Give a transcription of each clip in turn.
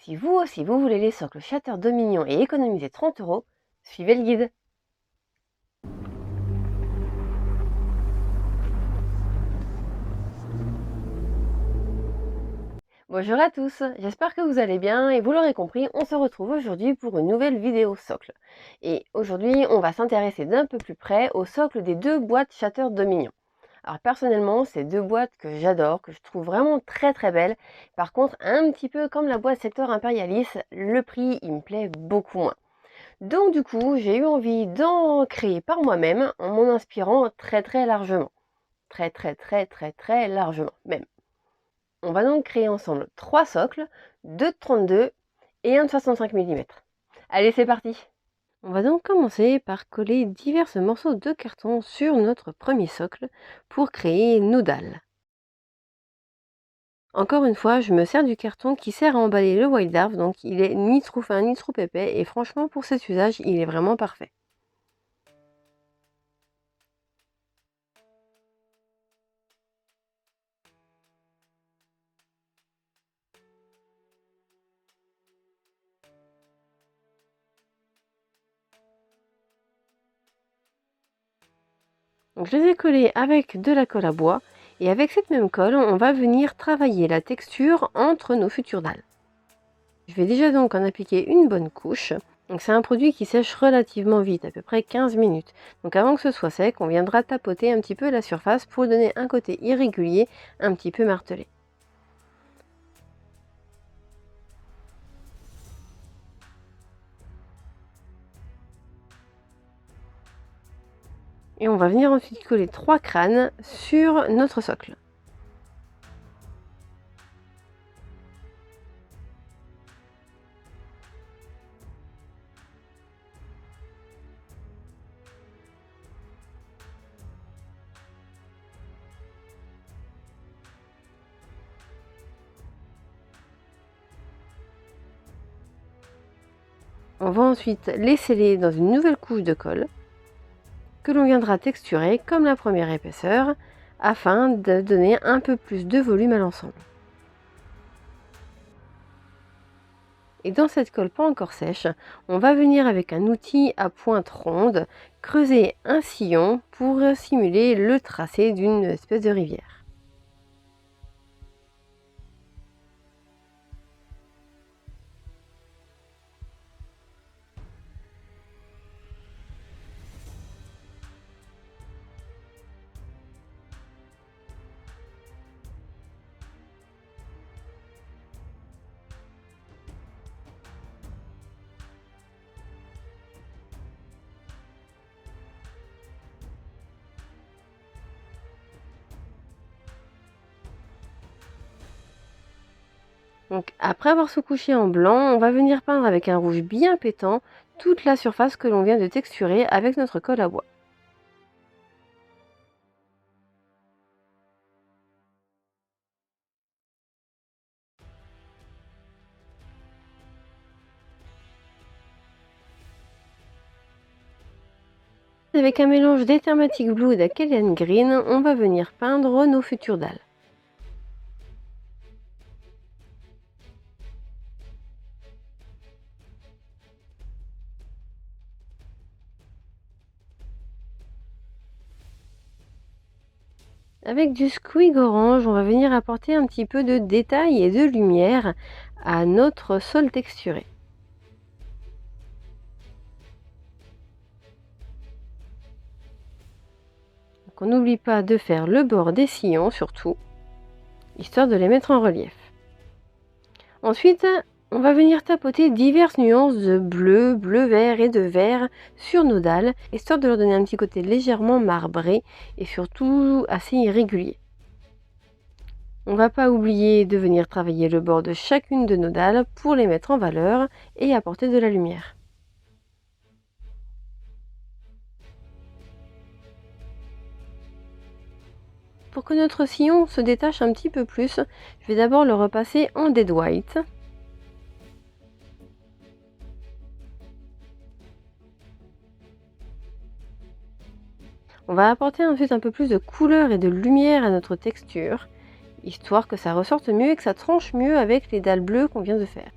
Si vous aussi vous voulez les socles Shatter Dominion et économiser 30 €, suivez le guide. Bonjour à tous, j'espère que vous allez bien et vous l'aurez compris, on se retrouve aujourd'hui pour une nouvelle vidéo socle. Et aujourd'hui, on va s'intéresser d'un peu plus près au socle des deux boîtes Shatter Dominion. Alors personnellement, c'est deux boîtes que j'adore, que je trouve vraiment très belles. Par contre, un petit peu comme la boîte Sector Imperialis, le prix il me plaît beaucoup moins. Donc du coup, j'ai eu envie d'en créer par moi-même en m'en inspirant très largement. Très largement même. On va donc créer ensemble 3 socles, 2 de 32 et un de 65 mm. Allez, c'est parti! On va donc commencer par coller divers morceaux de carton sur notre premier socle pour créer nos dalles. Encore une fois, je me sers du carton qui sert à emballer le wild art, donc il est ni trop fin ni trop épais et franchement pour cet usage, il est vraiment parfait. Donc je les ai collés avec de la colle à bois et avec cette même colle, on va venir travailler la texture entre nos futures dalles. Je vais déjà donc en appliquer une bonne couche. Donc c'est un produit qui sèche relativement vite, à peu près 15 minutes. Donc avant que ce soit sec, on viendra tapoter un petit peu la surface pour donner un côté irrégulier, un petit peu martelé. Et on va venir ensuite coller 3 crânes sur notre socle. On va ensuite les sceller dans une nouvelle couche de colle que l'on viendra texturer comme la première épaisseur afin de donner un peu plus de volume à l'ensemble. Et dans cette colle pas encore sèche, on va venir avec un outil à pointe ronde creuser un sillon pour simuler le tracé d'une espèce de rivière. Donc après avoir sous-couché en blanc, on va venir peindre avec un rouge bien pétant toute la surface que l'on vient de texturer avec notre colle à bois. Avec un mélange d'Ethermatic Blue et d'Akelian Green, on va venir peindre nos futures dalles. Avec du squig orange, on va venir apporter un petit peu de détail et de lumière à notre sol texturé. Donc on n'oublie pas de faire le bord des sillons surtout, histoire de les mettre en relief. Ensuite, on va venir tapoter diverses nuances de bleu, bleu-vert et de vert sur nos dalles, histoire de leur donner un petit côté légèrement marbré et surtout assez irrégulier. On ne va pas oublier de venir travailler le bord de chacune de nos dalles pour les mettre en valeur et apporter de la lumière. Pour que notre sillon se détache un petit peu plus, je vais d'abord le repasser en dead white. On va apporter ensuite un peu plus de couleur et de lumière à notre texture, histoire que ça ressorte mieux et que ça tranche mieux avec les dalles bleues qu'on vient de faire.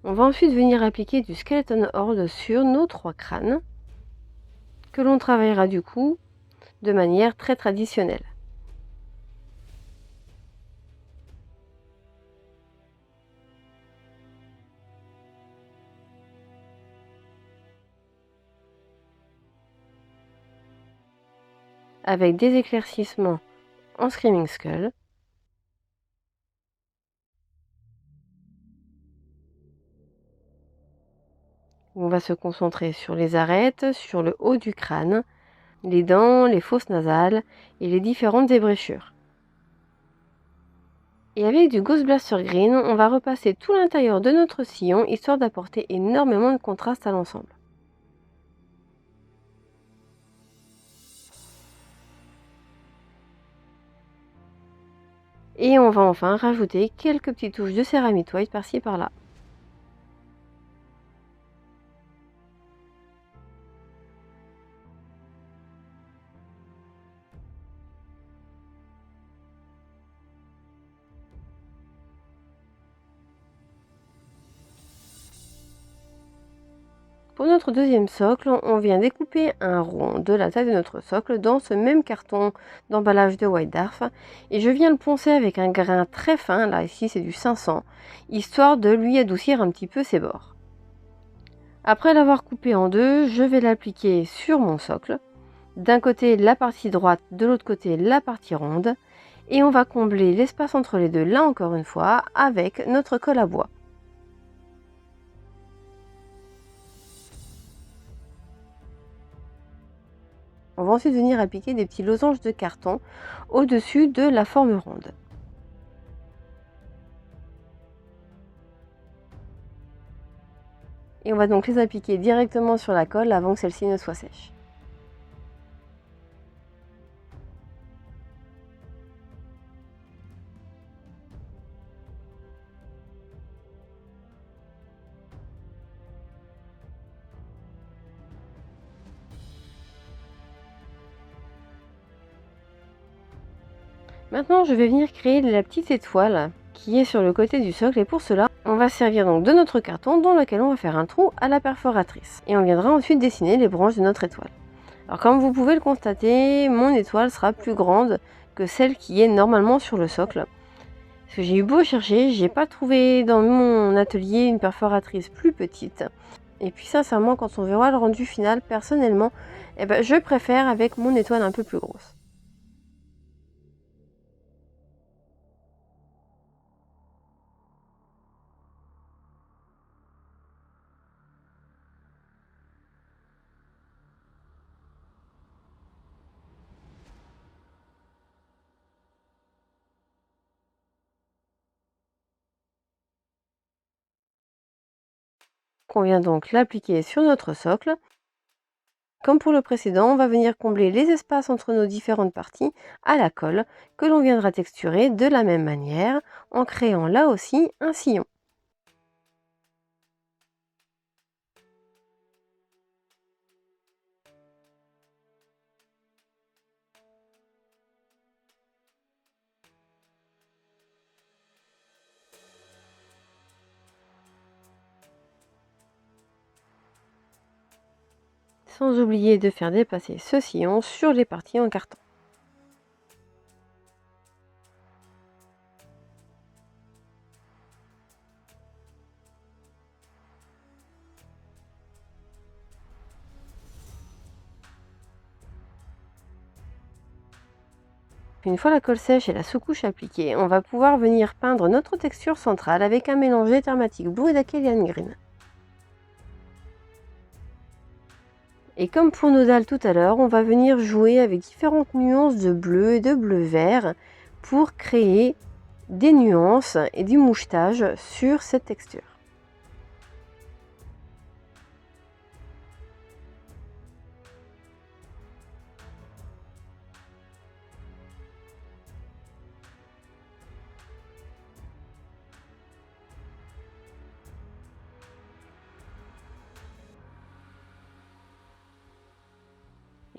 On va ensuite venir appliquer du Skeleton Horde sur nos 3 crânes, que l'on travaillera du coup de manière très traditionnelle. Avec des éclaircissements en Screaming Skull. On va se concentrer sur les arêtes, sur le haut du crâne, les dents, les fosses nasales et les différentes ébréchures. Et avec du Ghost Blaster Green, on va repasser tout l'intérieur de notre sillon, histoire d'apporter énormément de contraste à l'ensemble. Et on va enfin rajouter quelques petites touches de Céramite White par-ci par-là. Pour notre deuxième socle, on vient découper un rond de la taille de notre socle dans ce même carton d'emballage de White Dwarf et je viens le poncer avec un grain très fin, là ici c'est du 500, histoire de lui adoucir un petit peu ses bords. Après l'avoir coupé en deux, je vais l'appliquer sur mon socle. D'un côté la partie droite, de l'autre côté la partie ronde et on va combler l'espace entre les deux, là encore une fois, avec notre colle à bois. On va ensuite venir appliquer des petits losanges de carton au-dessus de la forme ronde. Et on va donc les appliquer directement sur la colle avant que celle-ci ne soit sèche. Maintenant, je vais venir créer la petite étoile qui est sur le côté du socle et pour cela, on va servir donc de notre carton dans lequel on va faire un trou à la perforatrice. Et on viendra ensuite dessiner les branches de notre étoile. Alors comme vous pouvez le constater, mon étoile sera plus grande que celle qui est normalement sur le socle. Parce que j'ai eu beau chercher, j'ai pas trouvé dans mon atelier une perforatrice plus petite. Et puis sincèrement, quand on verra le rendu final, personnellement, je préfère avec mon étoile un peu plus grosse. On vient donc l'appliquer sur notre socle. Comme pour le précédent, on va venir combler les espaces entre nos différentes parties à la colle que l'on viendra texturer de la même manière en créant là aussi un sillon. Sans oublier de faire dépasser ce sillon sur les parties en carton. Une fois la colle sèche et la sous-couche appliquée, on va pouvoir venir peindre notre texture centrale avec un mélange d'éthermatique blue et d'Akelian Green. Et comme pour nos dalles tout à l'heure, on va venir jouer avec différentes nuances de bleu et de bleu vert pour créer des nuances et du mouchetage sur cette texture.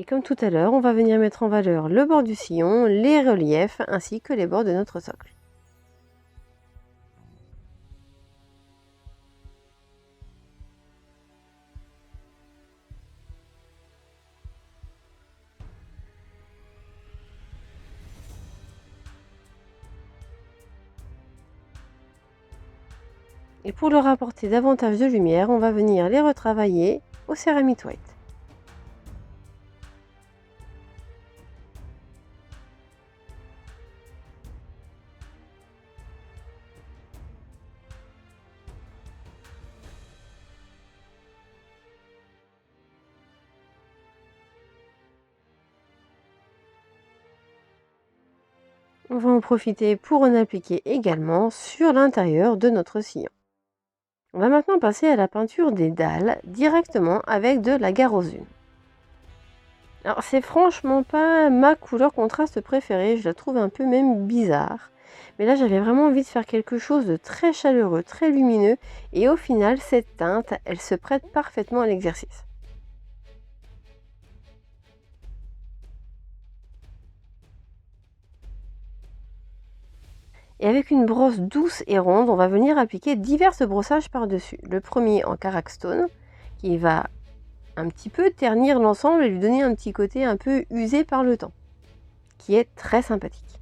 Et comme tout à l'heure, on va venir mettre en valeur le bord du sillon, les reliefs ainsi que les bords de notre socle. Et pour leur apporter davantage de lumière, on va venir les retravailler au Ceramite White. On va en profiter pour en appliquer également sur l'intérieur de notre sillon. On va maintenant passer à la peinture des dalles directement avec de la garosune. Alors c'est franchement pas ma couleur contraste préférée, je la trouve un peu même bizarre. Mais là j'avais vraiment envie de faire quelque chose de très chaleureux, très lumineux, et au final cette teinte, elle se prête parfaitement à l'exercice. Et avec une brosse douce et ronde, on va venir appliquer divers brossages par-dessus. Le premier en Karakstone, qui va un petit peu ternir l'ensemble et lui donner un petit côté un peu usé par le temps, qui est très sympathique.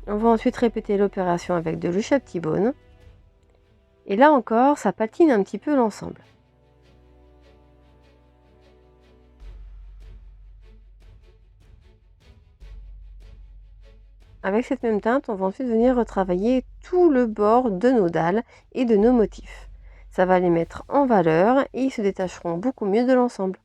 On va ensuite répéter l'opération avec de l'Ushab T-Bone. Et là encore, ça patine un petit peu l'ensemble. Avec cette même teinte, on va ensuite venir retravailler tout le bord de nos dalles et de nos motifs. Ça va les mettre en valeur et ils se détacheront beaucoup mieux de l'ensemble.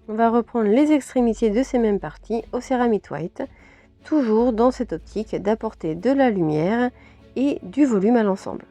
On va reprendre les extrémités de ces mêmes parties au Ceramite White, toujours dans cette optique d'apporter de la lumière et du volume à l'ensemble.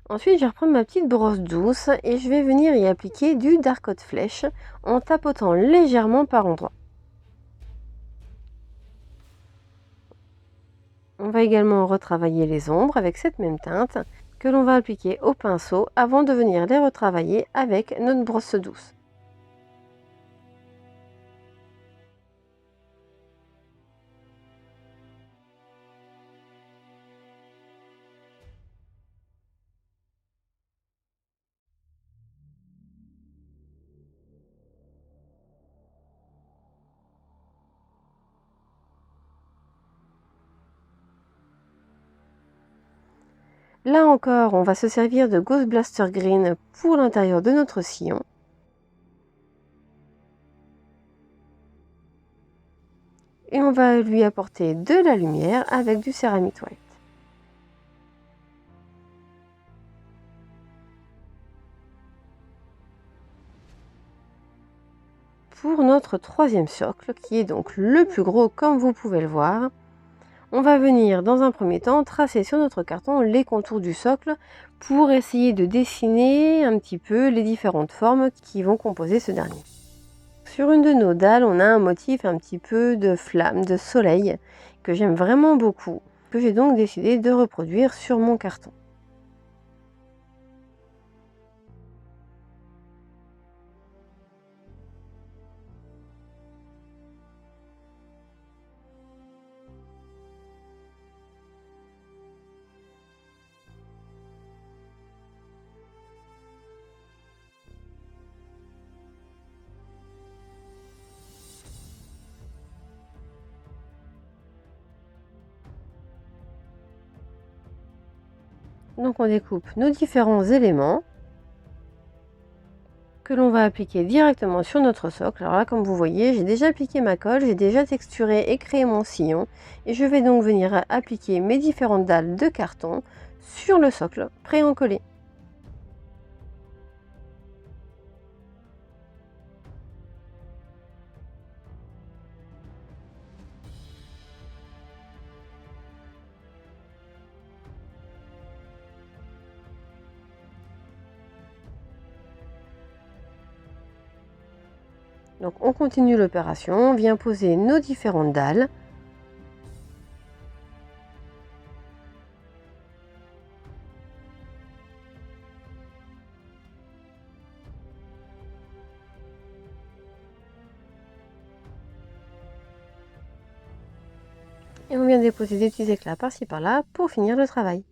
Ensuite, je vais reprendre ma petite brosse douce et je vais venir y appliquer du Dark Hot Flèche en tapotant légèrement par endroits. On va également retravailler les ombres avec cette même teinte que l'on va appliquer au pinceau avant de venir les retravailler avec notre brosse douce. Là encore, on va se servir de Ghost Blaster Green pour l'intérieur de notre sillon. Et on va lui apporter de la lumière avec du Ceramite White. Pour notre troisième socle, qui est donc le plus gros comme vous pouvez le voir, on va venir dans un premier temps tracer sur notre carton les contours du socle pour essayer de dessiner un petit peu les différentes formes qui vont composer ce dernier. Sur une de nos dalles, on a un motif un petit peu de flamme, de soleil, que j'aime vraiment beaucoup, que j'ai donc décidé de reproduire sur mon carton. Donc on découpe nos différents éléments que l'on va appliquer directement sur notre socle. Alors là, comme vous voyez, j'ai déjà appliqué ma colle, j'ai déjà texturé et créé mon sillon. Et je vais donc venir appliquer mes différentes dalles de carton sur le socle, prêt à en coller. Donc on continue l'opération, on vient poser nos différentes dalles. Et on vient déposer des petits éclats par-ci par-là pour finir le travail.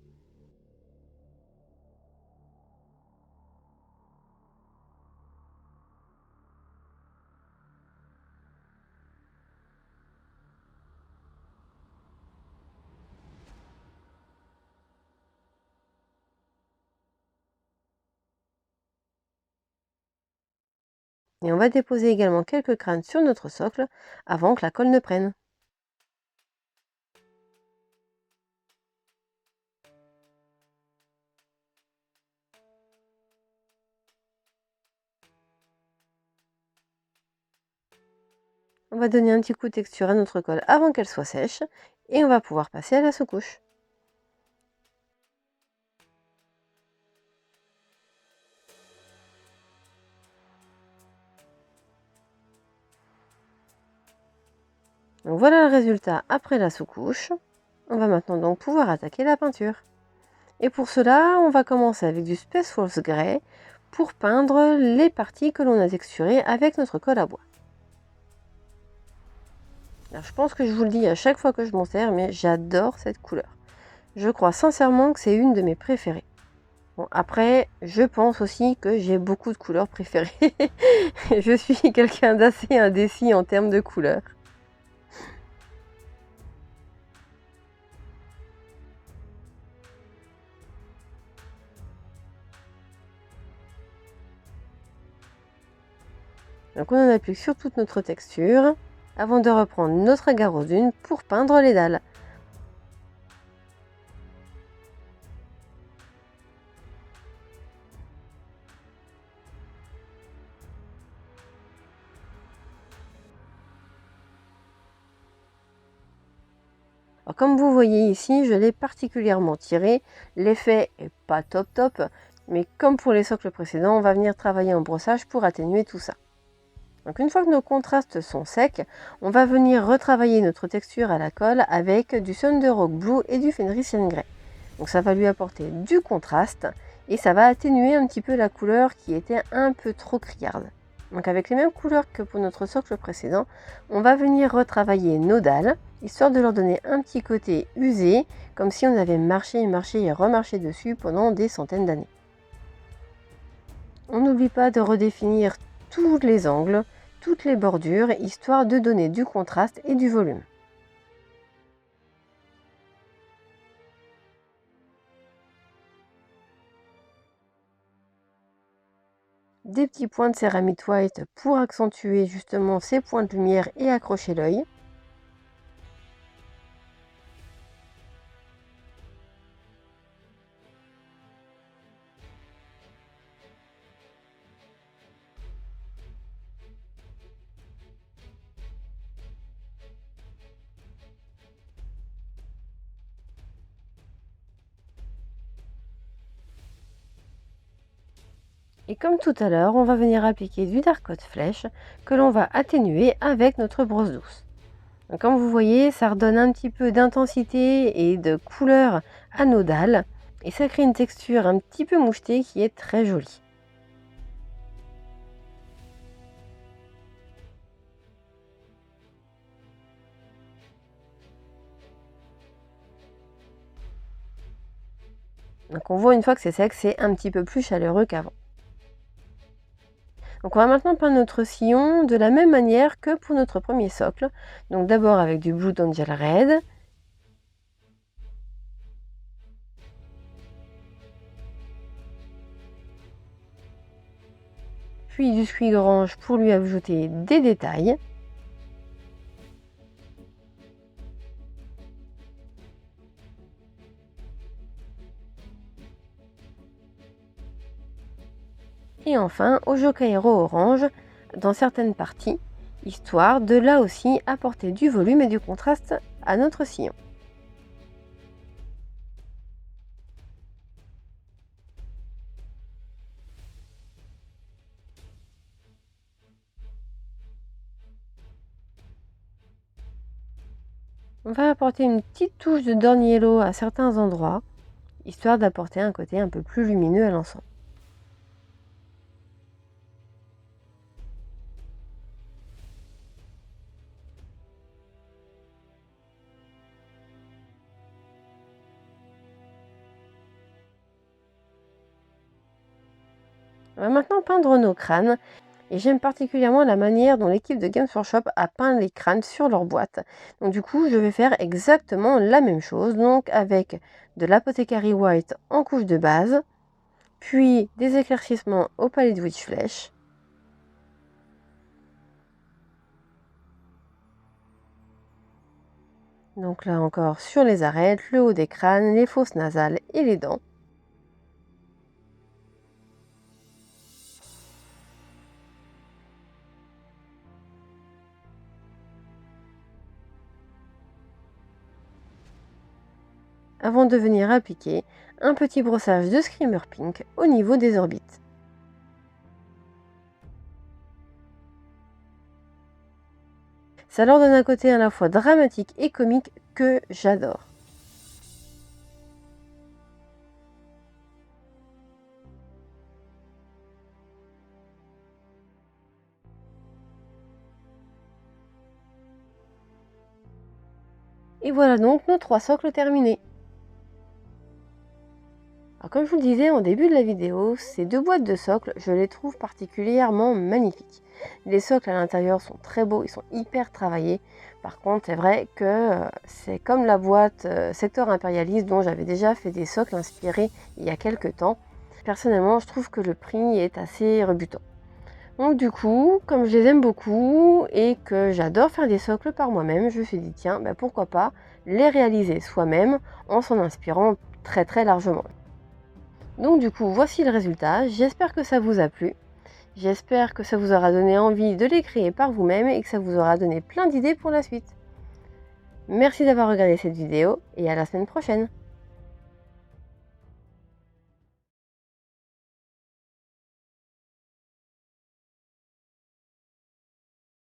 Et on va déposer également quelques crânes sur notre socle avant que la colle ne prenne. On va donner un petit coup de texture à notre colle avant qu'elle soit sèche et on va pouvoir passer à la sous-couche. Donc voilà le résultat après la sous-couche. On va maintenant donc pouvoir attaquer la peinture. Et pour cela, on va commencer avec du Space Force Grey pour peindre les parties que l'on a texturées avec notre colle à bois. Alors, je pense que je vous le dis à chaque fois que je m'en sers, mais j'adore cette couleur. Je crois sincèrement que c'est une de mes préférées. Bon, après, je pense aussi que j'ai beaucoup de couleurs préférées. Je suis quelqu'un d'assez indécis en termes de couleurs. Donc on en applique sur toute notre texture avant de reprendre notre agarre aux dunes pour peindre les dalles. Alors comme vous voyez ici, je l'ai particulièrement tiré. L'effet est pas top top, mais comme pour les socles précédents, on va venir travailler en brossage pour atténuer tout ça. Donc une fois que nos contrastes sont secs, on va venir retravailler notre texture à la colle avec du Thunder Rock Blue et du Fenrisian Grey. Donc ça va lui apporter du contraste et ça va atténuer un petit peu la couleur qui était un peu trop criarde. Donc avec les mêmes couleurs que pour notre socle précédent, on va venir retravailler nos dalles, histoire de leur donner un petit côté usé, comme si on avait marché et remarché dessus pendant des centaines d'années. On n'oublie pas de redéfinir tous les angles, toutes les bordures, histoire de donner du contraste et du volume. Des petits points de céramite white pour accentuer justement ces points de lumière et accrocher l'œil. Et comme tout à l'heure, on va venir appliquer du Dark Hot Flèche que l'on va atténuer avec notre brosse douce. Donc, comme vous voyez, ça redonne un petit peu d'intensité et de couleur à nos dalles et ça crée une texture un petit peu mouchetée qui est très jolie. Donc on voit une fois que c'est sec, c'est un petit peu plus chaleureux qu'avant. Donc on va maintenant peindre notre sillon de la même manière que pour notre premier socle. Donc d'abord avec du Blue Angel Red. Puis du Squig Orange pour lui ajouter des détails. Et enfin au Jocairo Orange dans certaines parties, histoire de là aussi apporter du volume et du contraste à notre sillon. On va apporter une petite touche de Dawn Yellow à certains endroits, histoire d'apporter un côté un peu plus lumineux à l'ensemble. On va maintenant peindre nos crânes. Et j'aime particulièrement la manière dont l'équipe de Games Workshop a peint les crânes sur leur boîte. Donc du coup, je vais faire exactement la même chose, donc avec de l'Apothecary White en couche de base, puis des éclaircissements au palette Witch Flesh. Donc là encore sur les arêtes, le haut des crânes, les fosses nasales et les dents. Avant de venir appliquer un petit brossage de Screamer Pink au niveau des orbites. Ça leur donne un côté à la fois dramatique et comique que j'adore. Et voilà donc nos 3 socles terminés. Alors comme je vous le disais en début de la vidéo, ces 2 boîtes de socles, je les trouve particulièrement magnifiques. Les socles à l'intérieur sont très beaux, ils sont hyper travaillés. Par contre, c'est vrai que c'est comme la boîte Sector Impérialiste dont j'avais déjà fait des socles inspirés il y a quelques temps. Personnellement, je trouve que le prix est assez rebutant. Donc du coup, comme je les aime beaucoup et que j'adore faire des socles par moi-même, je me suis dit tiens, pourquoi pas les réaliser soi-même en s'en inspirant très largement. Donc du coup, voici le résultat. J'espère que ça vous a plu. J'espère que ça vous aura donné envie de les créer par vous-même et que ça vous aura donné plein d'idées pour la suite. Merci d'avoir regardé cette vidéo et à la semaine prochaine.